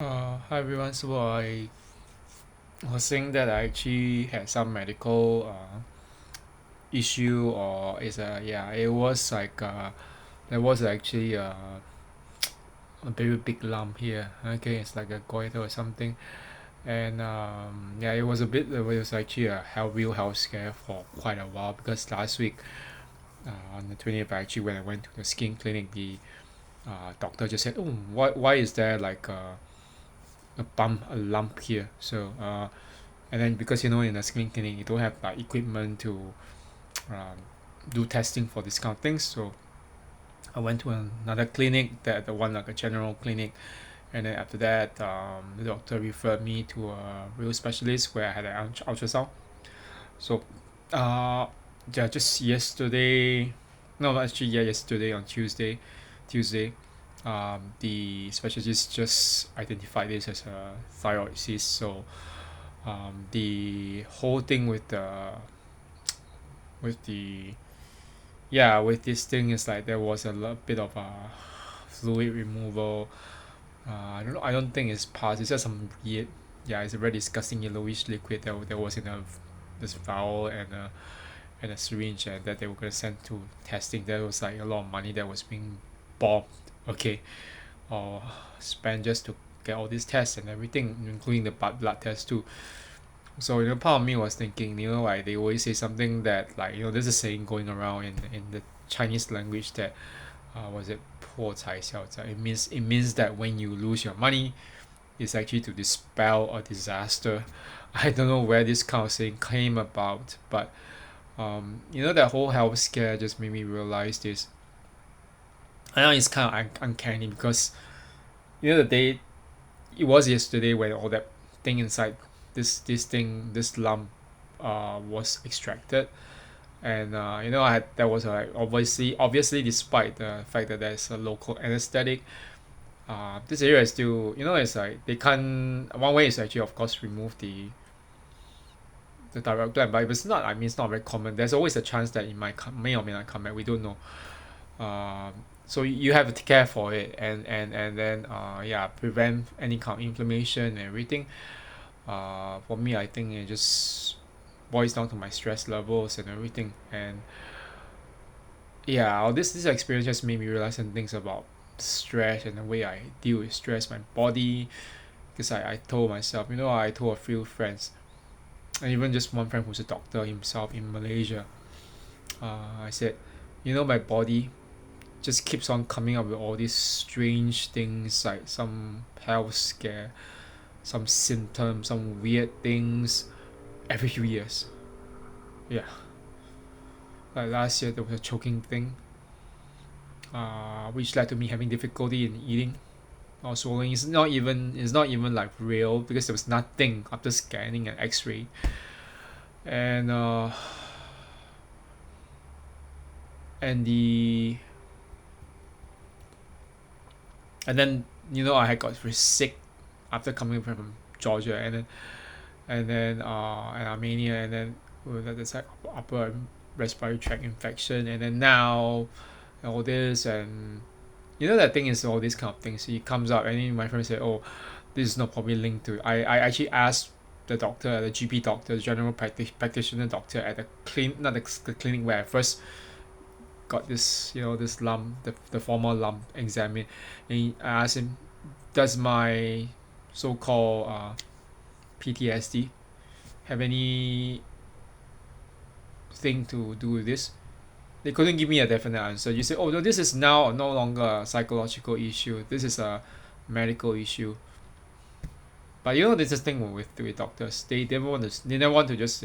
Hi everyone. So I was saying that I actually had some medical issue, or is a yeah. It was like there was actually a very big lump here. Okay, it's like a goiter or something, and yeah, it was a bit. It was actually a real health scare for quite a while because last week on the 20th, actually when I went to the skin clinic, the doctor just said, "Oh, why is there like a lump here?" So and then because in a skin clinic you don't have like equipment to um, do testing for this kind of things, so I went to another clinic, that the one like a general clinic, and then after that the doctor referred me to a real specialist where I had an ultrasound. So uh yeah, just yesterday, no, actually yeah, yesterday on Tuesday, the specialist just identified this as a thyroid cyst. So the whole thing with the yeah, with this thing is like there was a bit of fluid removal. I don't know. I don't think it's pus. It's just some weird. Yeah, it's a very disgusting yellowish liquid that was in this vial and a syringe, and that they were gonna send to testing. There was like a lot of money that was being bombed. Okay, or spent just to get all these tests and everything, including the blood test too. So part of me was thinking, like they always say something that, like, there's a saying going around in the Chinese language that was it 破财消灾. It means that when you lose your money, it's actually to dispel a disaster. I don't know where this kind of saying came about, but that whole health scare just made me realize this. I know it's kind of uncanny because the day it was yesterday when all that thing inside this lump was extracted. And I had that was like obviously despite the fact that there's a local anesthetic, this area is still, it's like they can't. One way is actually, of course, remove the direct gland, but if it's not, I mean, it's not very common. There's always a chance that it may or may not come back. We don't know. So you have to care for it, and then yeah, prevent any kind of inflammation and everything. For me, I think it just boils down to my stress levels and everything. And yeah, all this experience just made me realize some things about stress and the way I deal with stress, my body. Because I told myself, I told a few friends, and even just one friend who's a doctor himself in Malaysia. I said, my body just keeps on coming up with all these strange things, like some health scare, some symptoms, some weird things every few years. Yeah, like last year there was a choking thing, which led to me having difficulty in eating or swallowing. It's not even like real because there was nothing after scanning and X-ray, and and the and then I had got very sick after coming from Georgia, and Armenia, and then that's like upper respiratory tract infection, and then now all this. And that thing is all these kind of things. It comes up, and then my friend said, "Oh, this is not probably linked to." I actually asked the doctor, the GP doctor, the general practitioner doctor at the clinic, not the clinic where I first got this, this lump, the former lump examined, and I asked him, "Does my so-called PTSD have any thing to do with this?" They couldn't give me a definite answer. You say, "Oh no, this is now no longer a psychological issue. This is a medical issue." But there's this thing with doctors. They never want to just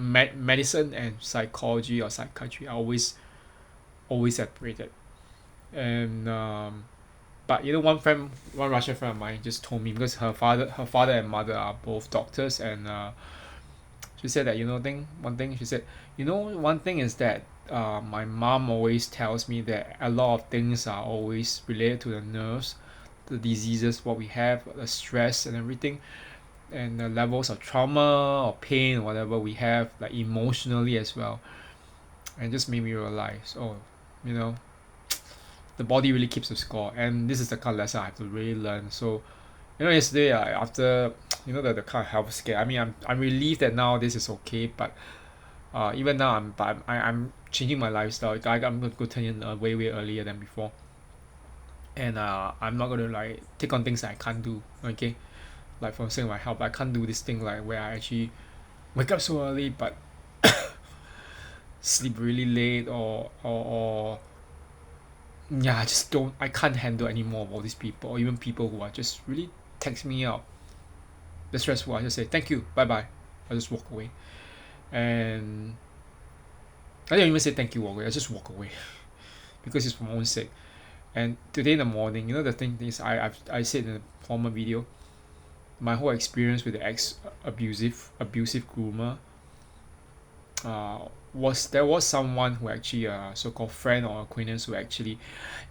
medicine and psychology or psychiatry are always separated. And but one Russian friend of mine just told me, because her father and mother are both doctors, and she said that one thing she said, one thing is that my mom always tells me that a lot of things are always related to the nerves, the diseases what we have, the stress and everything, and the levels of trauma or pain or whatever we have, like emotionally as well. And it just made me realize, oh, you know the body really keeps the score, and this is the kind of lesson I have to really learn. So yesterday after the kind of health scare, I mean I'm relieved that now this is okay, but even now I'm changing my lifestyle. I'm going to go 10 years way earlier than before, and I'm not going to like take on things that I can't do. Okay, like for saying my health, I can't do this thing like where I actually wake up so early but sleep really late, or yeah, I can't handle any more of all these people, or even people who are just really text me out. That's stressful. I just say thank you, bye bye. I just walk away, and I don't even say thank you, walk away. I just walk away because it's for my own sake. And today in the morning, the thing is, I said in a former video, my whole experience with the ex abusive groomer, there was someone who actually so-called friend or acquaintance who actually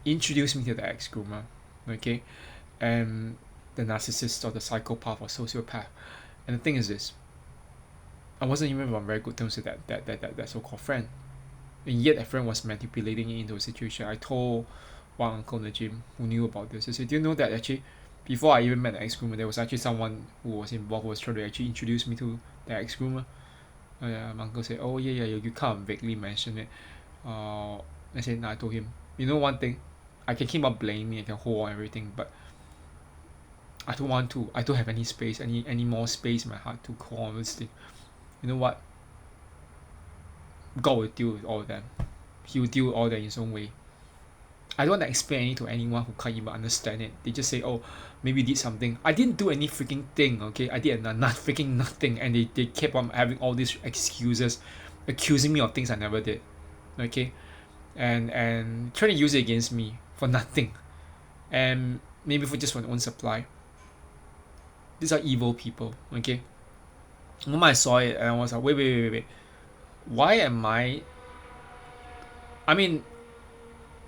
introduced me to the ex groomer, okay, and the narcissist or the psychopath or sociopath. And the thing is this, I wasn't even on very good terms with that so-called friend, and yet that friend was manipulating me into a situation. I told one uncle in the gym who knew about this. I said, do you know that actually before I even met the ex groomer, there was actually someone who was involved, who was trying to actually introduce me to the ex groomer. My uncle said, oh yeah, you kind of vaguely mentioned it. I said, nah, I told him, one thing, I can keep on blaming me, I can hold on everything, but I don't want to. I don't have any space, any more space in my heart to hold on this thing. You know what? God will deal with all of them. He will deal with all that in his own way. I don't want to explain it to anyone who can't even understand it. They just say, oh, maybe you did something. I didn't do any freaking thing, okay? I did freaking nothing. And they kept on having all these excuses, accusing me of things I never did, okay? And trying to use it against me for nothing. And maybe for just my own supply. These are evil people, okay? The moment I saw it, and I was like, wait. Why am I mean,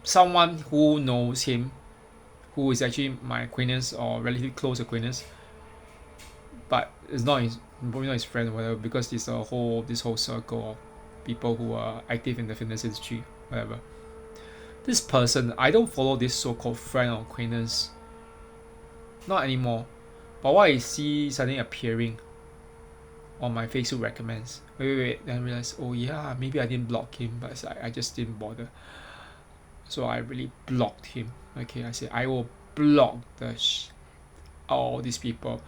someone who knows him, who is actually my acquaintance or relatively close acquaintance, but it's not probably not his friend or whatever, because this whole circle of people who are active in the fitness industry, whatever. This person, I don't follow this so-called friend or acquaintance, not anymore. But what I see suddenly appearing on my Facebook recommends. Wait. Then I realize, oh yeah, maybe I didn't block him, but I just didn't bother. So I really blocked him. Okay, I said I will block all these people.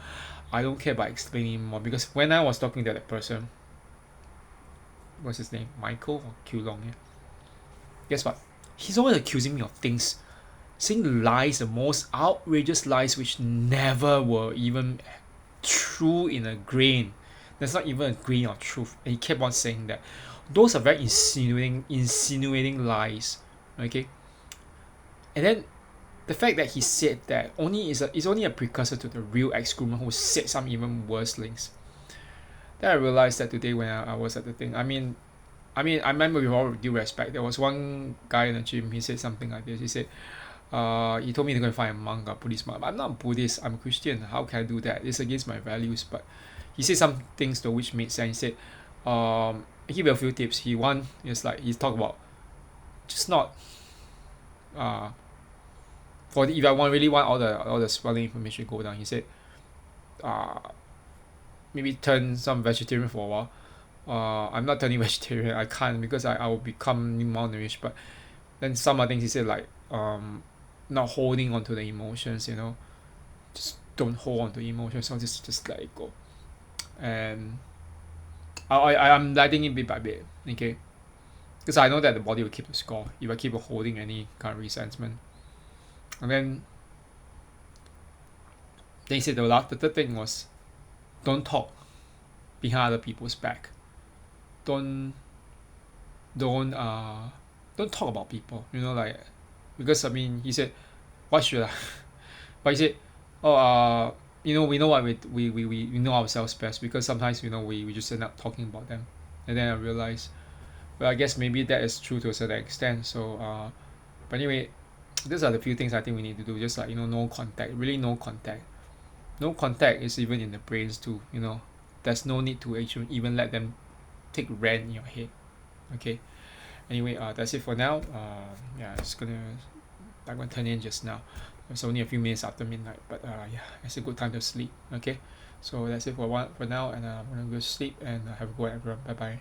I don't care about explaining more, because when I was talking to that person, what's his name, Michael or Q Long, yeah. Guess what? He's always accusing me of things, saying lies, the most outrageous lies, which never were even true in a grain. There's not even a grain of truth, and he kept on saying that. Those are very insinuating lies, okay. And then the fact that he said that is only a precursor to the real ex-groomer who said some even worse things. Then I realized that today when I was at the thing, I remember, with all due respect, there was one guy in the gym. He said something like this. He said, he told me to go and find a monk, a Buddhist monk. I'm not Buddhist, I'm a Christian. How can I do that? It's against my values. But he said some things though which made sense. He said, he gave a few tips. One is like, he talked about just not if I really want all the swelling information to go down. He said, maybe turn some vegetarian for a while. I'm not turning vegetarian. I can't, because I will become malnourished. But then some other things he said, like not holding onto the emotions. Just don't hold on to emotions. So just let it go. And I'm letting it bit by bit. Okay, because I know that the body will keep the score if I keep holding any kind of resentment. And then they said the third thing was, don't talk behind other people's back. Don't talk about people. Like, because he said, what should I? But he said, oh, we know what we know ourselves best, because sometimes we just end up talking about them. And then I realized, well, I guess maybe that is true to a certain extent. So but anyway, these are the few things I think we need to do. Just like, no contact, really no contact. No contact is even in the brains too. There's no need to actually even let them take rent in your head. Okay. Anyway, that's it for now. Yeah, it's gonna I'm gonna turn in just now. It's only a few minutes after midnight, but yeah, it's a good time to sleep. Okay, so that's it for now, and I'm gonna go sleep and have a good one, everyone. Bye bye.